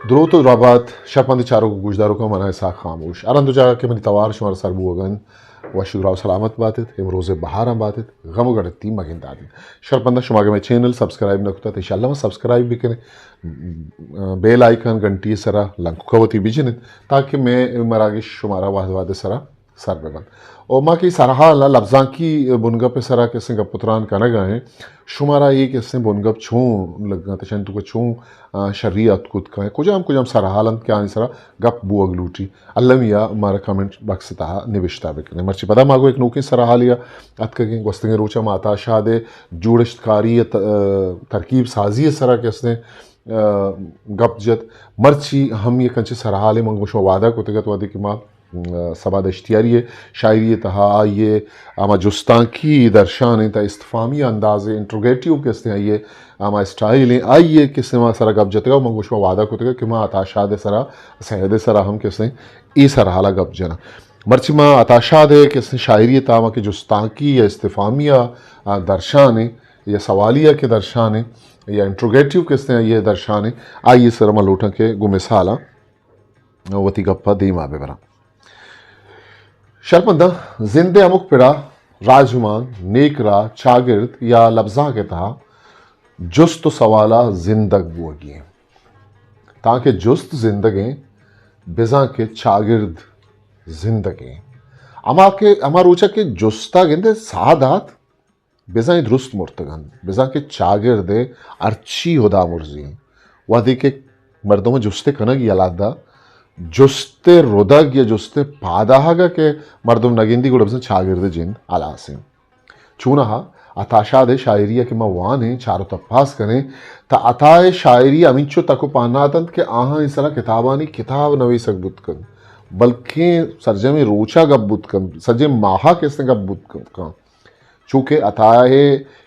द्रोत Rabat शरपंद चारों को गुजदारों का मना सा खामोश अरंद जागा के मनी तवार शुमार सरबुअगन व शुराव सलामत बातित एम रोज़े बहार बातित गम गड़ती मगिन दादित शरपंदा शुमागे में चैनल सब्सक्राइब न कुता इंशाल्लाह में सब्सक्राइब भी करें बेल आइकन घंटी सरा लंकुवती बिजनित ताकि मैं मरागे शुमारा वाद वाद सरा सर पे बन और माँ की सरहाला लफ्जा की बुनगप सरा कैसे गपुत्रान का नगाएं शुमारा ये कैसे बुनगप छूं लगा तशन तुक छूं शरीयत कुत का कुजाम सरहालन क्या नहीं सरा गप बुअग लूटी अल्लाह मारा कमेंट बक्स ता निविष्टा बेकने मर्ची पदा मागो एक नोकी सरहालिया अतके वस्तंगे रोचा माता शादे जुड़शकारी तरकीब साजी सरा कैसे गपजत मर्ची हम ये कंचे सरहाले मंगोशो वादा को तगत वादे की माँ सबाद इश्तियारी शायरी तहा ये आमा जुस्तांकी दर्शान ता इस्तफामी अंदाज इंट्रोगेटिव किसने आइए आमा स्टाइल आइए किसने माँ सरा गप जतेगा मंगोशमा वादा को कि माँ अताशाद सरा सहद सरा हम किसने ई सरा हाला गप जना मर्ची माँ अताशाद किसने शायरी तामा की जुस्तांकी या इस्तफामिया दर्शान या सवालिया के दर्शान या इंट्रोगेटिव किसने ये दर्शान आइए सरा मलोटा के गुमिसाला वती गप्पा दीमा बेबरा शरपंदा जिंदे अमुक पिड़ा राजमान नेकरा चागिर्द या लफ्जा के तहा जुस्त सवाला जिंदग बुअगी ताकि जुस्त जिंदगे बिजा के चागिर्द जिंदगे अमा रोचा के जुस्ता गेंदे सादात बिजा दुरुस्त मुर्तगन बिजा के चागिर्दे अर्ची होदा मुर्जी वादी के मर्दों में जुस्ते कनग यलादा जुस्ते रोदग या जुस्ते पादाहगा के मर्दम नगिंदी गुड़बसन छागिर्द जिन अलासिम चूनहा अताशाद शायरिया के मवाने चारों तपास करें ता अताए शायरी अमिंचो तको पानातंत के आहा इसरा किताबानी किताब नवी सकबुत कन बल्कि सरजे में रोचा गब्बुत कन सजे माहा किसने गब्बुत कन चूँकि अताए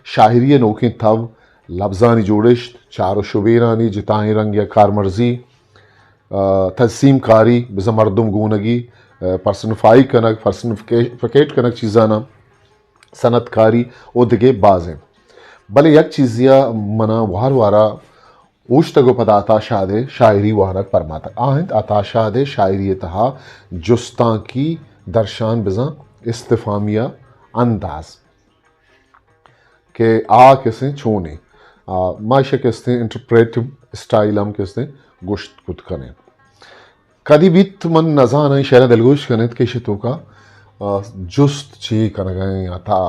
शायरी नोकी तब लफ्जानी जोड़िश चारों शुबेरानी जिताएं रंग या कारमर्जी तस्सीम कारी बिजा मर्दम गूनगी पर्सनफाई कनक पर्सनफिकेट कनक चीज़ाना सनतकारी उदगे बाज़ें भले यक चीज़िया मना वार वारा ऊश तगो पदा अताशादे शायरी वाहनक परमाता आहंद अताशादे शायरी तहा जुस्तां की दर्शान बिजा इस्तिफामिया अंदाज के आ किसने छोने माशा किसने इंटरप्रेटिव स्टाइल हम किसने गोश्त कुत कने कदी बीत मन नजान शहर दलगोश कने के शतों का जुस्त ची कन गए अता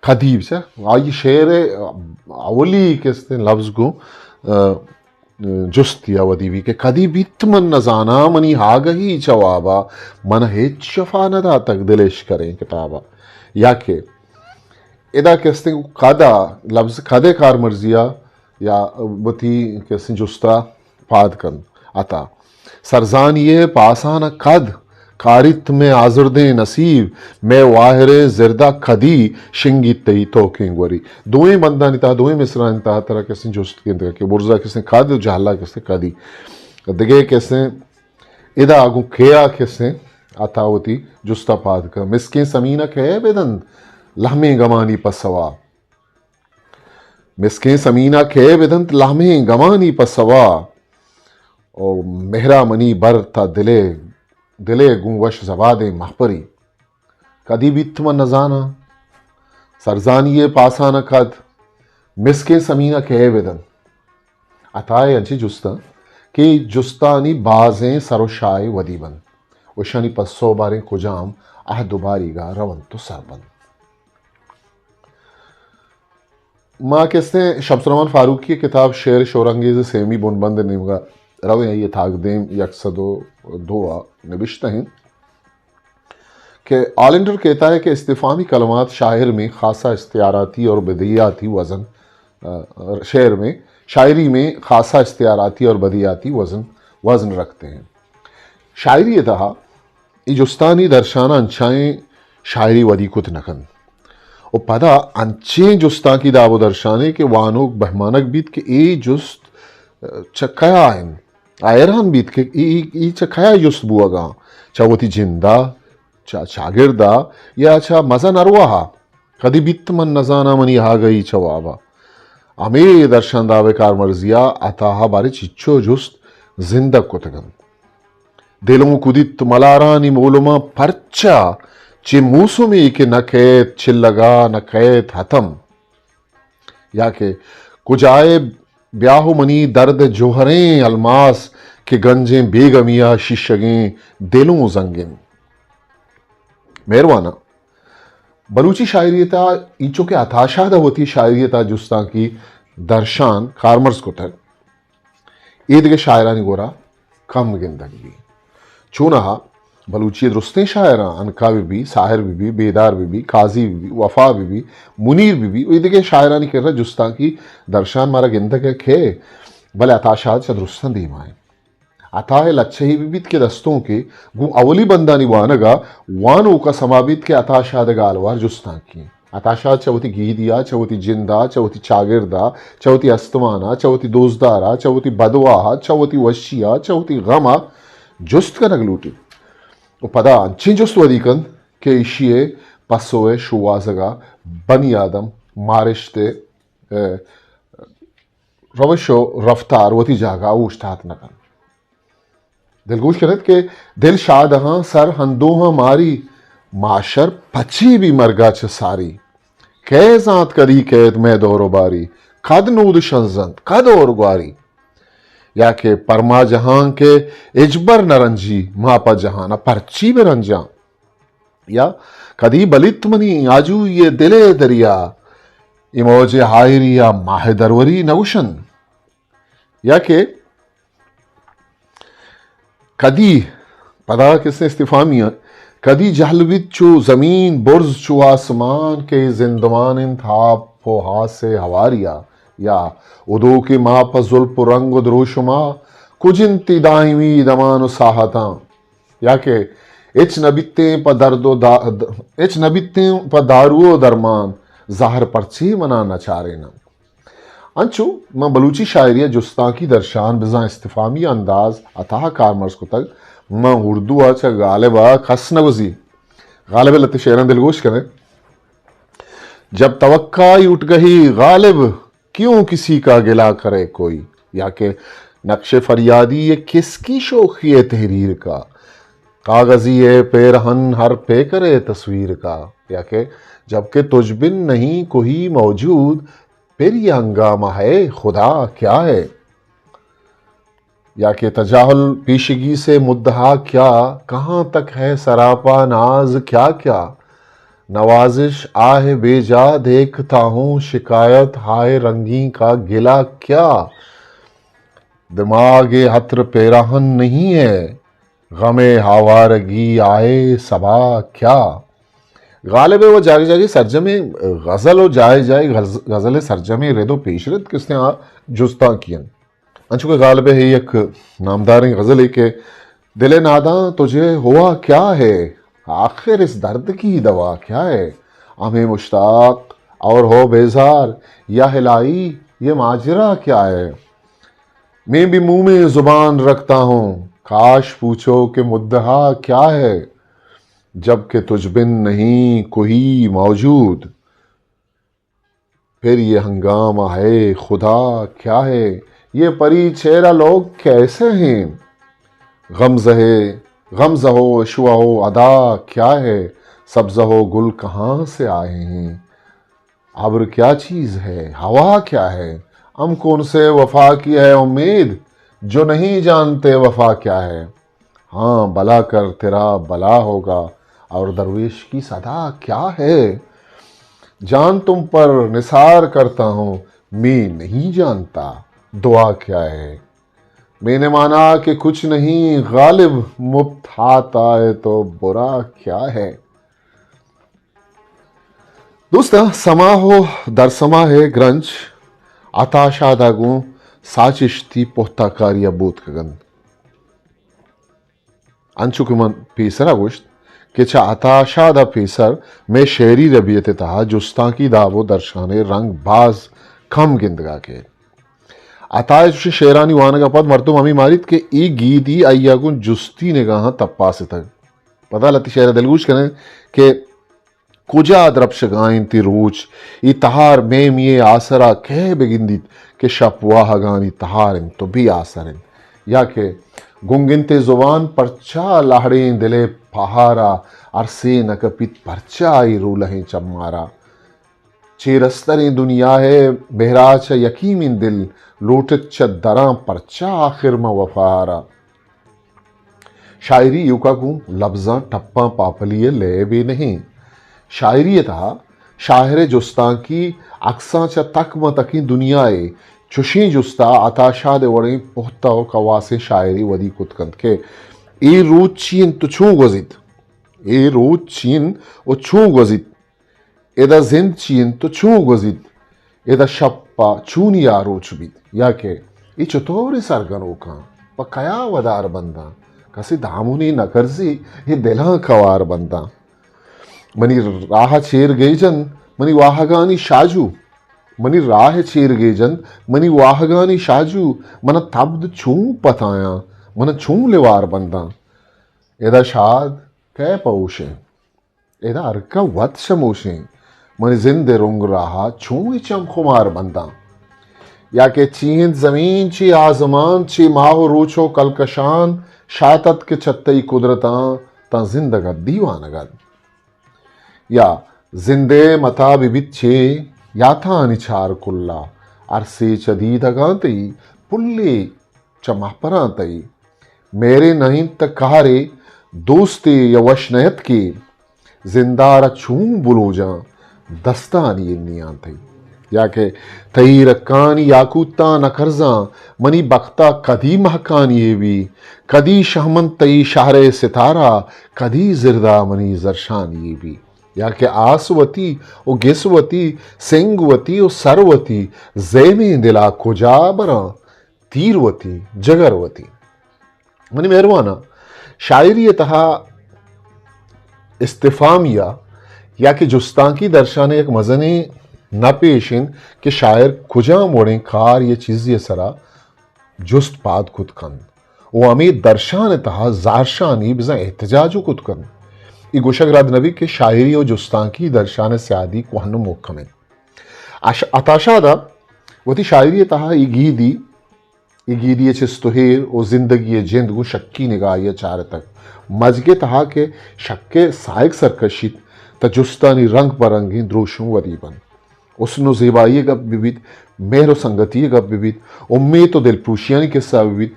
खदीब से आई शेर अवली किसने लफ्ज़ को जुस्त या वदीवी के कदी बीत मन नजाना मनी हागही जवाबा मन हे शफा नदा तक दिलेश करें किताबा या के इदा किसने कदा लफ्ज़ कदे कार मर्जिया या बती किसने जुस्ता पाद कन अता सरजान ये पासान कद कारित में आजुर्दे नसीब मैं वाहरे जिरदा खदी शिंगी तई तो किंगवरी दोएं बंदा निता दोएं मिसरा निता तरह किसने जुस्त के बुर्जा किसने कद जहला किसने कदी दगे किसने इदा आगू खेया किसने अता होती जुस्ता पाद का मिसके समीना खे बेदन लहमे गमानी पसवा मिसके समीना खे बेदंत लहमे गमानी पसवा और मेहरा मनी बर था दिले दिले गुंवश जवादे महपरी कदी बित्म नजाना सरजानिये पासाना कद मिसके समीना के वेदन अताए अंची जुस्ता कि जुस्तानी बाजें सरोशाए वदीबन उशानी पस्सो बारें कुजाम आह दुबारी गा रवन तो सरबन माँ किसने शब्सरमान फारूक की किताब शेर शोरंगेज सेमी बुनबंद निमगा रवे ये थाकदेम यकसदो दुआ नबिश्ता हैं कि आलेंडर कहता है कि इस्तिफामी कलमात शायर में खासा इख्तियाराती और बदियाती वज़न शेर में शायरी में खासा इख्तियाराती और बदियाती वज़न रखते हैं शायरी तहा इजुस्तानी दर्शाना अंचाएँ शायरी वदी कुत नखन और पदा अंचे जुस्ता की दावो दर्शाने के वानोक बहमानक बीत के ए जुस्त चक्काया आयन आयरान बीत के ई चखाया जुस्त बुआगा चावती जिंदा चागिरदा या अच्छा मजा नरवाहा कदी बीत मन नजाना मनी हा गई चवाबा अमे दर्शन दावे कार मर्जिया अताहा बारे चिच्चो जुस्त जिंदग को तगन दिलों कुदित मलारानी मोलुमा परचा चे मूसुमी के नकेत चिल्लगा नकेत हतम या के कुजाए ब्याहु मनी दर्द जोहरें अलमास के गंजें बेगमिया शीशगें दिलों जंगिन मेहरबाना बलूची शायरियता ईचो के अताशादा होती शायरियता जुस्ता की दर्शान कारमर्स को तक ईद के शायरानी गोरा कम गिंदगी चूना बलूची दुरुस्तें शायरा अनका बीबी साहिर बीबी बेदार बीबी काजी बीबी वफा बीबी मुनीर बीबी ईद के शायरानी कर रहा जुस्ता की दर्शान मारा गिंदग खे भले अताशाद से दुरुस्तां दी माए अताह लच्छही बीबीत के दस्तों के गु अवली बंदानी वानगा वानो का समाबित के अताशादगा अलवार जुस्ता की अताशाद चवती गीदिया चवती जिंदा चवती चागिरदा चवती अस्तमाना चवती दोजदारा चवती बदवाहा चवती वशिया चवती गमा जुस्त का नगलूटी वो पदा अंची जुस्त वदीकन के इशिये पसोए शुवाजगा बनी आदम मारिश्ते रवशो रफ्तार वती जागा उश्तात नकन दिलगोश करत के दिल शाद हाँ सर हंदोहा मारी माशर पची भी मरगा छ सारी कै जात करी कैद में दौरो बारी कद नूद शंजंत कद और ग्वारी या के परमा जहां के इजबर नरंजी मापा जहां परची में रंजा या कदी बलित मनी आजू ये दिले दरिया इमोजे हायरिया माह दरवरी नौशन या के कदी पदा किसने इस्तिफामिया कदी जहलवित चो जमीन बुर्ज चो आसमान के जिंदमान था पोहा से हवारिया या उदो के माँ पर जुल्फ रंग द्रोशुमा कुछ इंतिदाइमी दमान साहता या के इच नबित्ते पर दर्दो इच नबित्ते पर दारुओ दरमान जाहर परची मना नचारे न अंचु मैं बलूची शायरिया जुस्ता की दर्शान बिजा इस्तिफामी अंदाज अताह कारमर्स को तक मैं उर्दू अच्छा गालिबा खस नगुजी गालिब लत शेरन दिलगोश करें जब तवक्का उठ गई गालिब क्यों किसी का गिला करे कोई या के नक्शे फरियादी ये किसकी शौकी है तहरीर का कागजी है पेरहन हर पे करे तस्वीर का या के जबकि तुझबिन नहीं कोई मौजूद फिर ये हंगामा है खुदा क्या है या कि तजाहुल पेशगी से मुद्दहा क्या कहाँ तक है सरापा नाज क्या क्या नवाजिश आह बेजा देखता हूँ शिकायत हाय रंगी का गिला क्या दिमागे हत्र पेराहन नहीं है गमे हावारगी आए सबा क्या गालिब है वो जारी जारी सरजमे गज़ल हो जाए जाए गज़ल सरजमे रेदो पेशरत किसने जुस्ता किया अंशु के गालिब है एक नामदार गज़ल है कि दिले नादा तुझे हुआ क्या है आखिर इस दर्द की दवा क्या है हमें मुश्ताक और हो बेजार या हिलाई ये माजरा क्या है मैं भी मुंह में जुबान रखता हूँ काश पूछो कि मुद्दहा क्या है जबकि तुझबिन नहीं कोई मौजूद फिर ये हंगामा है खुदा क्या है ये परी चेहरा लोग कैसे हैं गमज़हो शुआहो अदा क्या है सब्ज़हो गुल कहाँ से आए हैं अब्र क्या चीज़ है हवा क्या है हम कौन से वफा की है उम्मीद जो नहीं जानते वफा क्या है हाँ भला कर तेरा भला होगा और दरवेश की सदा क्या है जान तुम पर निसार करता हूँ मैं नहीं जानता दुआ क्या है मैंने माना कि कुछ नहीं गालिब मुफ्त हाथ आए तो बुरा क्या है दोस्ता समा हो दर समा है ग्रंज आताशादागू साचिश्ती पोहताकारिया बूत कगन अंशुकुमन पेसरा गुश्त कि चा आताशादा पेसर में शेरी रबियत तहा जुस्ता की दावो दर्शाने रंग बाज खम गिंदगा के अताश शेरानी वानगा पद मर्तुम अमी मारित के ई गीदी अय्यागुन जुस्ती निगाह तप्पा से तक पता लती शेर दिलगुश करें कि कुजा द्रपशगाइन ती रूच ई तहार मेम ये आसरा कह बेगिंदित के शपवाहगानी तहारिन तो भी आसरिन या के गुंगिनते जुबान परचा लाहड़े दिले पहारा अरसे नकपित परचा आई रूलहें चम्मारा चेरस्तरें दुनिया है बहराच यकीमिन दिल लोटत च दरा परचा आखिर में वफारा। शायरी युकाकू लफ्जा टप्पा पापलिए ले भी नहीं शायरी था शाहरे जुस्ता की अक्सा च तक म तकी दुनियाए चुशी जुस्ता आताशा दे वड़े पोहता कवासे शायरी वदी कुतकंत के ए रोज चीन तो छू गजित ए रोज चीन ओ छू गजित एदा जिंद चीन तो छू गजित एदा शप्पा चूनी यारो चुबित या के ई चतोरे सरगनो का पकया वदार बंदा कसी दामुनी नकरजी ये दिला कवार बंदा मनी राह चेर गेजन मनी वाहगानी शाजू मनी राह चेर गेजन मनी वाहगानी शाजू मन तब्द छू पताया मन छू लेवार बंदा एदा शाद कै पौशे एदा अर्का वत शमोशे मन जिंदे रुंग रहा छू चम खुमार बंदा या के चींद जमीन ची आजमान ची माहो रोचो कलकशान शातत के छत्तई कुदरता ता जिंदगा दीवानगन या जिंदे मता बिबित छे या था निछार कुल्ला अरसे चदीदगातई पुल्ले चमापरातई मेरे नहीं तकारे दोस्ते यवशनयत के जिंदारा छूम बुलोजा दस्तानी निया थई या के तई रक्कानी याकूता नखरजा मनी बख्ता कदी महकानी भी कदी शहमन तई शाहरे सितारा कदी जिरदा मनी जरशानी भी या के आसवती ओ गेसवती सेंगवती ओ सरवती जैमे दिला कुजाबरा तीरवती जगरवती मनी मेहरबाना शायरी तहा इस्तिफामिया या कि जुस्तांकी दर्शाने एक मजने न पेशिन कि शायर खुजा मोड़े कार ये चीज ये सरा जुस्त पाद खुद कन वो अमीर दर्शान तहा जारशानी बिजा एहतजाजो खुद कन ई गुशगराद नबी के शायरी और जुस्तांकी दर्शान स्यादी को हनु मोखमें अताशादा वती शायरी तहा ई गीदी चिस्तुहेर और जिंदगी जिंद गु शक्की निगाह ये चार तक मजगे तहा के शक्के साइक सरकशित तजुस्तानी रंग परंगी द्रोशों वदीबन उसनो ज़ेबाई गप विविध मेहर संगति गप विविध उम्मीद तो दिलप्रूशियानी किस्सा विविध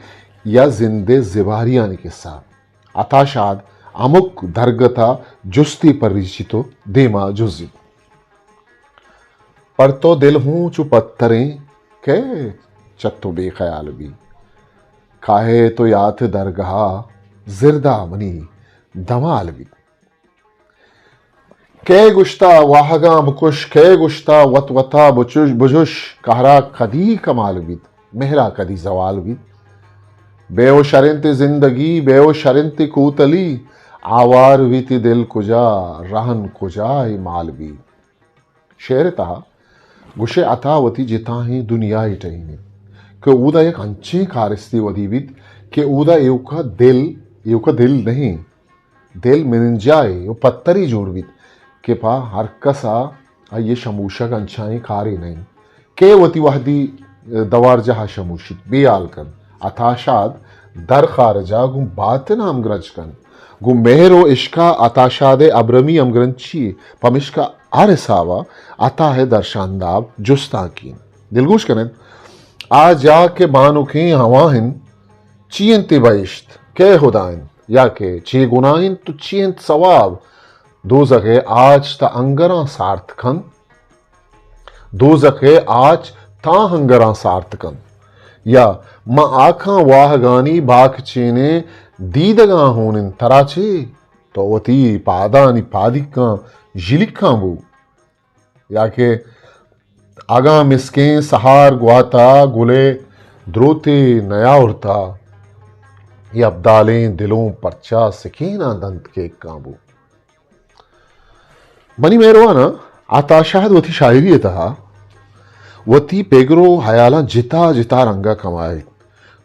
या जिंदे जिबारियानी किस्सा अताशाद अमुक दरगता जुस्ती परिचितो देमा जुजी पर तो दिल हूं चु पत्थरें के चत्तो बेख्याल भी काहे तो यात दरगाह जिरदा मनी दमाल भी कै गुश्ता वाहगा मुकुश कै गुश्ता वतवता बुजुश कहरा कदी कमाल बिद मेहरा कदी जवाल बिद बेओ शरिंते जिंदगी बेओ शरिंते कूतली आवार विति दिल कुजा रहन कुजा माल भी शेर तहा गुशे अतावती जिता ही दुनिया ही टहीने कि ऊदा एक अंचे कारिस्ती वदीबिद कि ऊदा युका दिल नहीं दिल मिन जाए वो पत्तरी जोड़बिद के पा हर कसा ये शमूशा का अंशाई कारी नहीं के वती वहदी दवार जहा शमूशित बेयाल कन अताशाद दर खारजा गुम बात नाम ग्रज कन गु मेहरो इश्का अताशादे अब्रमी अमग्रंची पमिश्का आरसावा अता है दर्शानदाब जुस्ता की दिलगोश करें आ जा के बानुखे हवाहिन चींते बाइश्त के खुदाइन या के चे गुनाइन तो चींत सवाब दो जखे आज ता अंगरा सार्थकन दो जखे आज ता हंगरा सार्थकन या म आखा वाहगानी बाख चेने दीदगा होनिन तराचे तो वती पादानी पादिका जिलिका बू या के आगा मिसके सहार गुआता गुले द्रोते नया उड़ता ये अब्दालें दिलों परचा सकीना दंत के काबू मनी मेहरवाना आताशाहद वती शायरी तहा वती पेगरो हयाला जिता जिता रंगा कमाए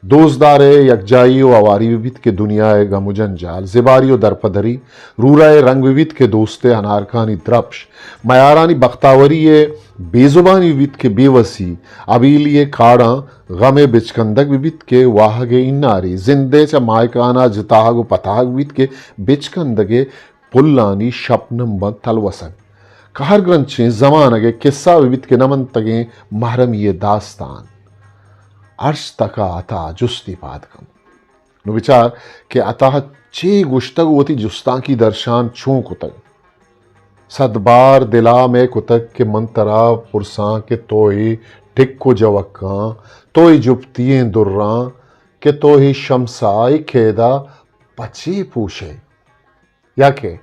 दोजदारे यकजाई व आवारी विविध के दुनियाए गमुजन जाल जिबारी व दरपदरी रूराए रंग विविध के दोस्ते अनारकानी द्रप्श मयारानी बख्तावरी बेजुबानी विविध के बेवसी अबीलिए काड़ा गमे बिचकंदक विविध के वाहगे इन्नारी जिंदे च मायकाना जिताहगु पताहग विविध के बिचकंदगे पुल्लानी शप्नम बंद तलवसन कहर ग्रंथें जमानगे किस्सा विविध के नमन तगे महरम ये दास्तान अर्श तका अता जुस्ती पादकम नु विचार के अतः चे गुश्तग वती जुस्ता की दर्शान छू कुतग सदबार दिला में कुतग के मंतरा पुरसा के तोई टिक को जवक्का तोई जुप्तियें दुर्रा के तोही शमसाई खेदा पची पूछे या के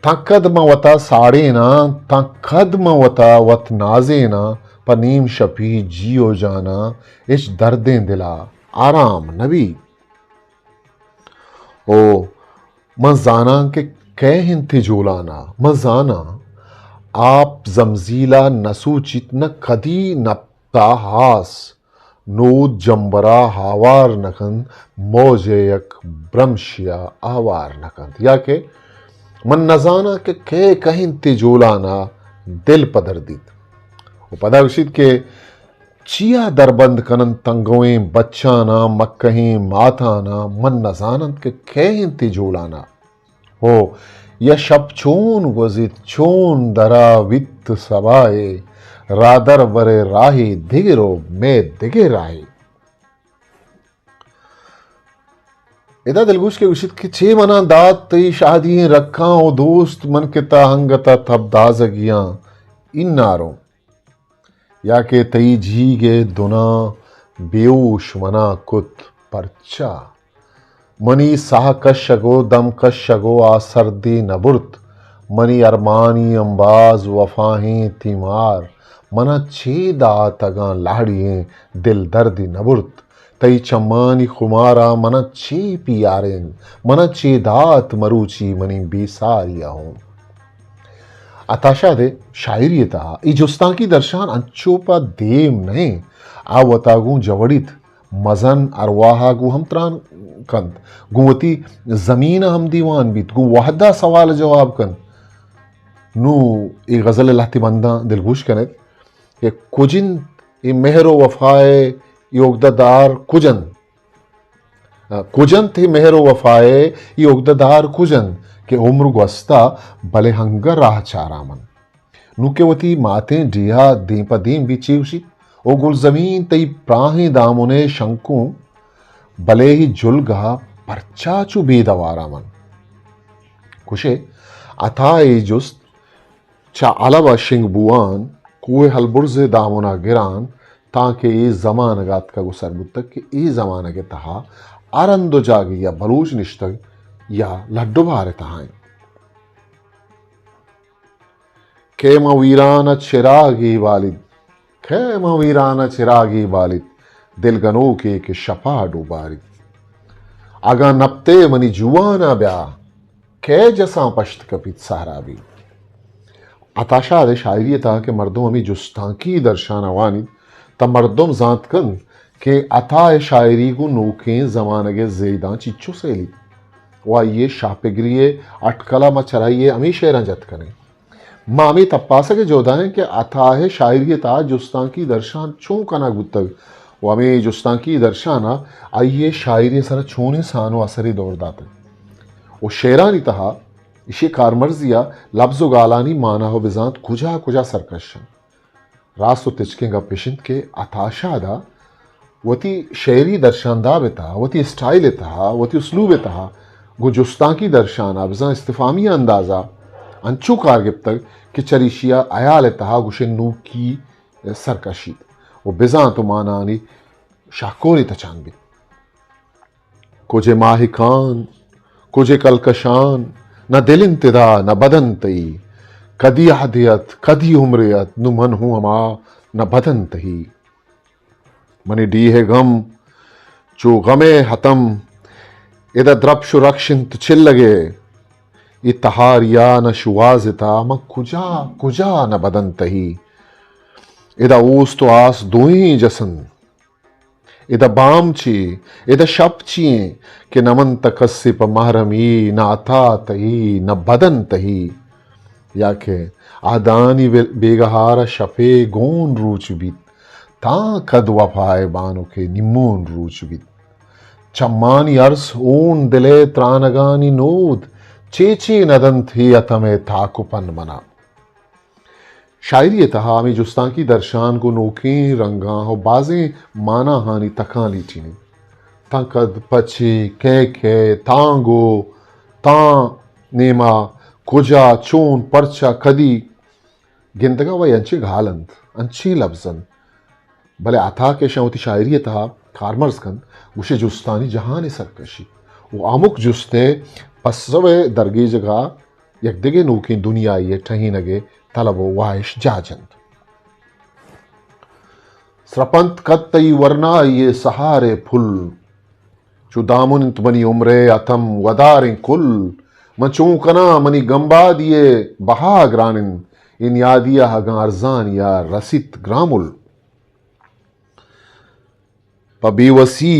तकद मवता साड़ेना तकद मवता वत नाजेना पनीम शपी जियो जाना इस दर्दें दिला आराम नबी ओ मजाना के कह हिंते जोलाना मजाना आप जमजीला नसू चितना कदी नपता हास नूद जंबरा हावार नकंद मौजेयक ब्रह्मशिया आवार नकंद या के मन नजाना के कह कहिंते जोलाना दिल पदरदीद पदाविशित के चिया दरबंद कनन तंगों बच्चाना मक्कहीं माथाना मन नजानत के कहिंते जोलाना हो या शब चोन वजित चोन दरा वित्त सबाए रादर बरे राही दिगरो में दिगे राही इदा दिलगुश के विशित के छे मना दात तई शादी रखा ओ दोस्त मन के ताहंगता तब दाजगियां इन नारों या के तई झीगे दुना बेऊश मना कुत परचा मनी साह कशगो दम कशगो आ सर्दी नबुर्त मनी अरमानी अंबाज वफाहें तीमार मना छेदा तगा लाड़िए दिल दर्दी नबुर्त तई चम्मानी खुमारा मना छे पियारेन मना छेदात मरूची मनी बेसारिया हूं अताशा दे शायरी था ई जुस्ता की दर्शान अंचोपा देम नहीं आवतागु जवड़ित मजन अरवाहागु हम त्रान कंत गुवती जमीन हम दीवान बीत गु वहदा सवाल जवाब कंत नु ए गजल लाती बंदा दिलगुश कनेत ये कुजिन ए मेहरो वफाए योगदार कुजन कुजन थे मेहरो वफाए योगदार कुजन के उम्र गुस्ता भले हंगर राह चारामन नुकेवती माते डिया दीपदीम भी चीवशी ओ गुल जमीन तई प्राहे दामुने शंकु भले ही जुलगा परचाचु बेदवारामन कुशे अथाए जुस्त चा अलवा शिंग बुआन कुए हलबुर्जे दामुना गिरान ताकि ये जमानगात का गुसर मुतक के ये जमाना के तहा आरंदो जागी या बलूच निश्तग या लड्डू भारे तहाएं खेम वीरान चिरागी वालिद खेम वीरान चिरागी वालिद दिल गनो के शफा डूबारिद आगा नपते मनी जुआना ब्या खे जसा पश्त कपित सहारा भी अताशा दे शायरी था कि मर्दों हमें जुस्तांकी दर्शान अवानिद तब मर्दों जात कन के अथा शायरी को नोके जमानगे जेदा चिच्चो से ली वा ये शापिग्रिये अटकला मचराइये हमेशा रंजत करें मामी तपासा के जोदाएं कि अथाह शायरी ता जुस्तां की दर्शान चूं कना गुत्तग वामे जुस्तां की दर्शाना आइए शायरी सर छोने सानो असरी दौर दाते वो शेरानी तहा इशे कारमर्जिया लफ्ज़ गालानी माना हो बिजात कुजा कुजा सरकशन रास्तो तिचकेंगा पेशिंद के अथाशादा वती शेरी दर्शानदा बेता वती स्टाइल तहा वती उसलूब तहा गो जुस्तां की दर्शाना बिजा इस्तिफामी अंदाजा अंचू कारगिब तक कि चरिशिया अयाल तहा गुशे नू की सरकशी वो बिजा तो मानानी शाकोरी तचांग भी कुजे माहिकान कुजे कलकशान न दिल इंतदा न बदन तई कदी हदियत कदी उम्रियत नु मन हूं अमा न बदन तही मनी डी है गम चो गमे हतम इदा द्रप्शु रक्षिंत चिल लगे इतहार या न शुवाजिता म कुजा कुजा न बदन तही इदा ऊस तो आस दोई जसन इदा बामची इदा शपचिए के नमन तकस्सिप महरमी न अथा तही न बदन तही याके आदानी बेगहार शफे गोन रूचबित ता कद वफाए बानो के निमोन रूचबित चम्मानी अर्स ऊन दिले त्रानगानी नोद चेची नदन थी अतमे थाकुपन मना शायरी तहा हमें जुस्तां की दर्शान को नोके रंगा हो बाजें माना हानि तका लीचीनी तकद पची के तांगो ता नेमा कुजा चोन परचा कदी गिंतगा वही अंची घालंत अंची लफ्जन भले आता के शवती शायरी तहा खारमर्स कन उसे जुस्तानी जहान सरकशी वो अमुक जुस्ते पसवे दरगी जगह यकदगे नूकी दुनिया ये ठही नगे तलबो वाहिश जाजंत स्रपंत कत्तई वरना ये सहारे फुल चुदामुन तुमनी उम्रे अतम वदारें कुल मचूकना मनी गंबा दिए बहा ग्रानिन इन यादिया हगा अरजान या रसित ग्रामुल पबीवसी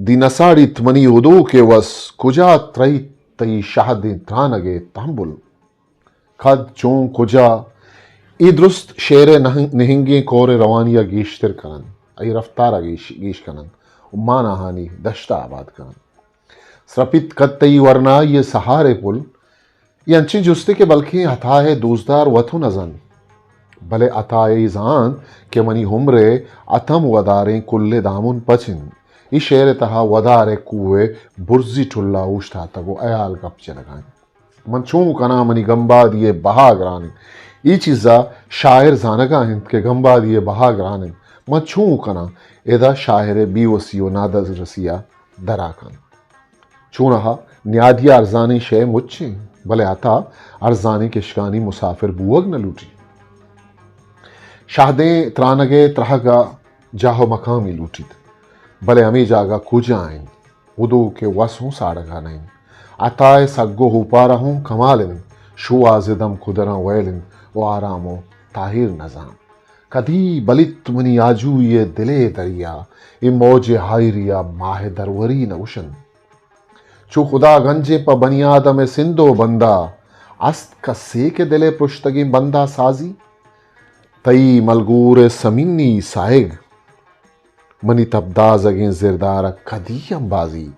दिनसाड़ित मनी उदो के वस कुजा त्रई तई शाहदे त्रानगे तांबुल खद चों कुजा इद्रुस्त शेरे नहिंगे कोरे रवानिया गीश्तर कनन आई रफ्तारा गीश कनन उम्माना हानी दश्ता आबाद कनन स्रपित कत्तई वरना ये सहारे पुल ये अंची जुस्ते के बल्कि हथा है दोजदार वथु नजन भले अताए जान के मनी हुमरे अथम वदारें कुल्ले दामुन पचिन इस शेर तहा वदारे कुए बुर्जी ठुल्ला उष्टा तगो अयाल कपचे लगाएं मंचू कना मनी गंबा दिए बहा ग्राने ई चीज़ा शायर जानगा हिंद के गंबा दिए बहा ग्राने मंचू कना एदा शायर बीवसियो नादज रसिया दराकन चूनहा न्यादिया अर्जानी शे मुच्ची भले आता अर्जानी किशकानी मुसाफिर बुवग न लूटी शाहदे त्रानगे त्रहगा जाहो मकामी लूटित भले हमी जागा कुजाइन उदो के वसों साड़गा नहीं अताए सग्गो हुपा रहूं कमालिन शु आजिदम खुदरा वैलिन वो आरामो ताहिर नजाम कदी बलित मनी आजू ये दिले दरिया ये मौजे हायरिया माह दरवरी न उशन चु खुदा गंजे प बनियादम सिंधो बंदा अस्त कस्से के दिले पुश्तगी बंदा साजी तई मलगूर समिन्नी साइग मनी तबदाज अगे जिरदार कदी अंबाजी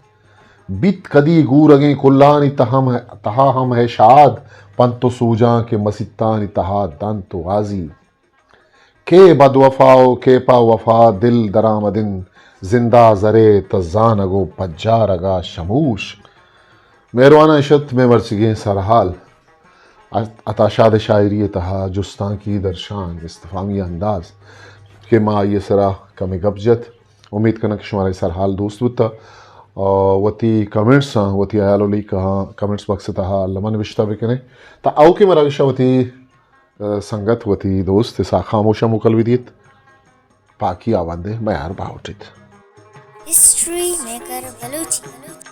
बित कदी गूर अगे कुल्लानी तहा हम है शाद पंतो सूजा के मसितानी तहा दन तो आजी के बदवफाओ के पा वफा दिल दरामदिन जिंदा जरे तजानगो पज्जारगा शमूश मेहरवाना इशत में मर्चिगे सरहाल अताशाद शायरी तहा जुस्तां की दर्शान इस्तफामी अंदाज के माँ ये सरा कमी गबजत उम्मीद करना कि शुमारा सरहाल दोस्त बुता वती कमेंट्स वती आयालोली कहा कमेंट्स बक्स तहा लमन विश्ता बिकने ता आओ के मरा विश्ता वती संगत वती दोस्त सा खामोशा मुकल विदित पाकी आवांदे मैं यार बाउटित हिस्ट्री मेकर बलूची